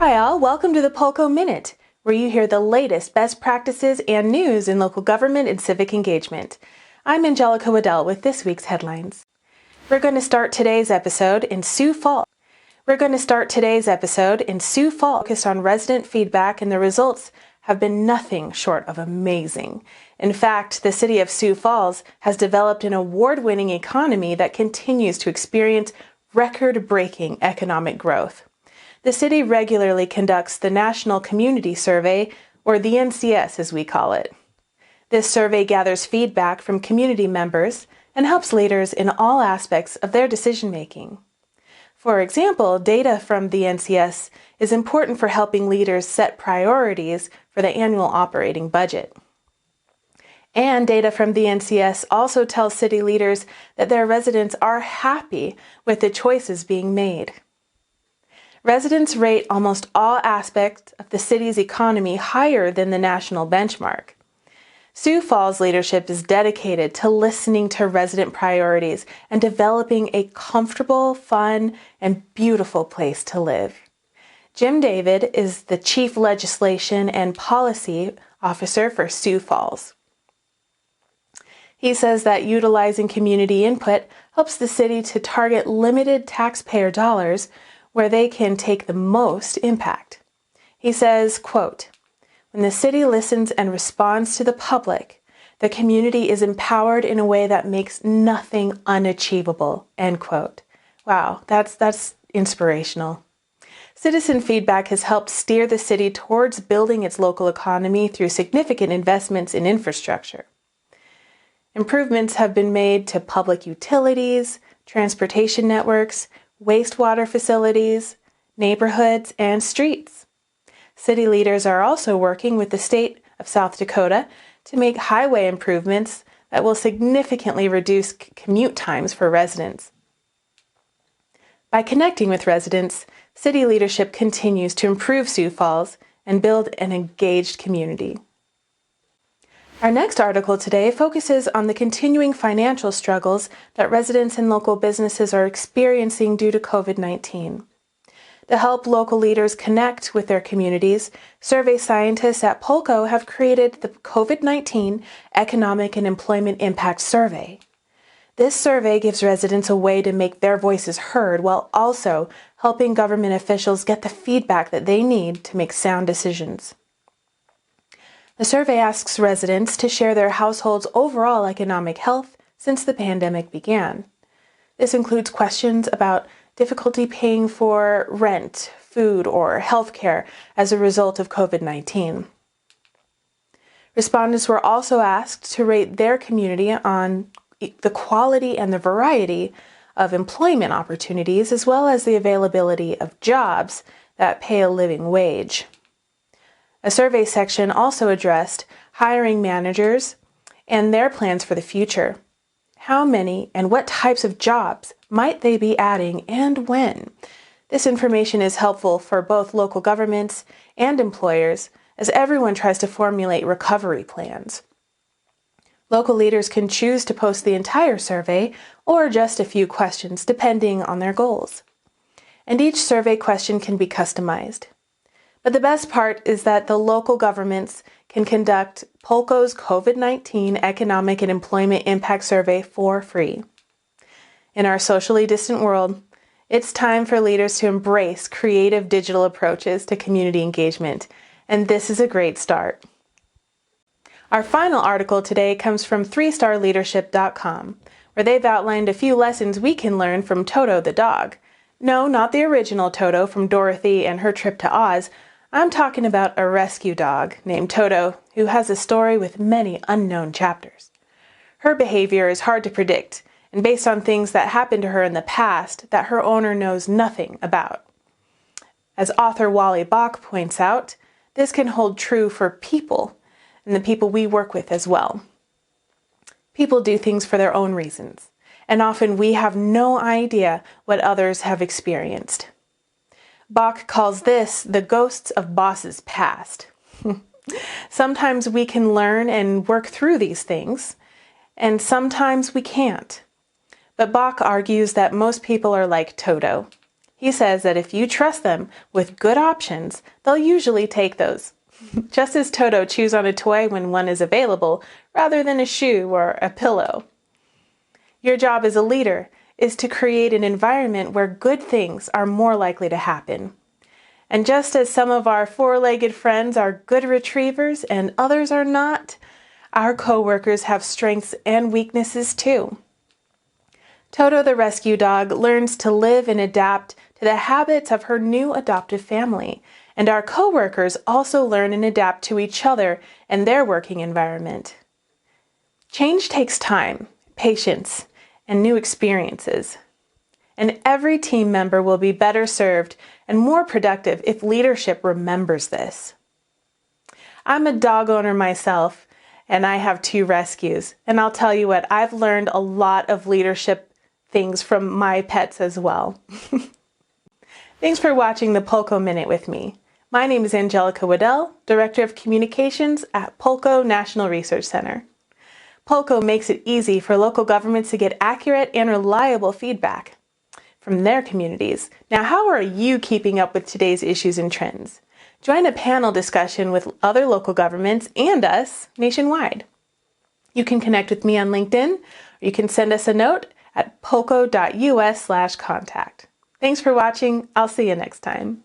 Hi all, welcome to the Polco Minute, where you hear the latest best practices and news in local government and civic engagement. I'm Angelica Waddell with this week's headlines. We're going to start today's episode in Sioux Falls. Focused on resident feedback, and the results have been nothing short of amazing. In fact, the city of Sioux Falls has developed an award-winning economy that continues to experience record-breaking economic growth. The city regularly conducts the National Community Survey, or the NCS as we call it. This survey gathers feedback from community members and helps leaders in all aspects of their decision-making. For example, data from the NCS is important for helping leaders set priorities for the annual operating budget. And data from the NCS also tells city leaders that their residents are happy with the choices being made. Residents rate almost all aspects of the city's economy higher than the national benchmark. Sioux Falls leadership is dedicated to listening to resident priorities and developing a comfortable, fun, and beautiful place to live. Jim David is the Chief Legislation and Policy Officer for Sioux Falls. He says that utilizing community input helps the city to target limited taxpayer dollars where they can take the most impact. He says, quote, "When the city listens and responds to the public, the community is empowered in a way that makes nothing unachievable," end quote. Wow, that's inspirational. Citizen feedback has helped steer the city towards building its local economy through significant investments in infrastructure. Improvements have been made to public utilities, transportation networks, wastewater facilities, neighborhoods, and streets. City leaders are also working with the state of South Dakota to make highway improvements that will significantly reduce commute times for residents. By connecting with residents, city leadership continues to improve Sioux Falls and build an engaged community. Our next article today focuses on the continuing financial struggles that residents and local businesses are experiencing due to COVID-19. To help local leaders connect with their communities, survey scientists at Polco have created the COVID-19 Economic and Employment Impact Survey. This survey gives residents a way to make their voices heard while also helping government officials get the feedback that they need to make sound decisions. The survey asks residents to share their household's overall economic health since the pandemic began. This includes questions about difficulty paying for rent, food, or health care as a result of COVID-19. Respondents were also asked to rate their community on the quality and the variety of employment opportunities, as well as the availability of jobs that pay a living wage. A survey section also addressed hiring managers and their plans for the future. How many and what types of jobs might they be adding and when? This information is helpful for both local governments and employers as everyone tries to formulate recovery plans. Local leaders can choose to post the entire survey or just a few questions depending on their goals. And each survey question can be customized. But the best part is that the local governments can conduct Polco's COVID-19 Economic and Employment Impact Survey for free. In our socially distant world, it's time for leaders to embrace creative digital approaches to community engagement, and this is a great start. Our final article today comes from 3starleadership.com, where they've outlined a few lessons we can learn from Toto the dog. No, not the original Toto from Dorothy and Her Trip to Oz. I'm talking about a rescue dog named Toto who has a story with many unknown chapters. Her behavior is hard to predict and based on things that happened to her in the past that her owner knows nothing about. As author Wally Bach points out, this can hold true for people and the people we work with as well. People do things for their own reasons, and often we have no idea what others have experienced. Bach calls this the ghosts of bosses past. Sometimes we can learn and work through these things, and sometimes we can't. But Bach argues that most people are like Toto. He says that if you trust them with good options, they'll usually take those. Just as Toto chews on a toy when one is available, rather than a shoe or a pillow. Your job as a leader is to create an environment where good things are more likely to happen. And just as some of our four-legged friends are good retrievers and others are not, our coworkers have strengths and weaknesses too. Toto the rescue dog learns to live and adapt to the habits of her new adoptive family, and our coworkers also learn and adapt to each other and their working environment. Change takes time, patience, and new experiences. And every team member will be better served and more productive if leadership remembers this. I'm a dog owner myself, and I have 2 rescues. And I'll tell you what, I've learned a lot of leadership things from my pets as well. Thanks for watching the Polco Minute with me. My name is Angelica Waddell, Director of Communications at Polco National Research Center. Polco makes it easy for local governments to get accurate and reliable feedback from their communities. Now, how are you keeping up with today's issues and trends? Join a panel discussion with other local governments and us nationwide. You can connect with me on LinkedIn, or you can send us a note at polco.us/contact. Thanks for watching. I'll see you next time.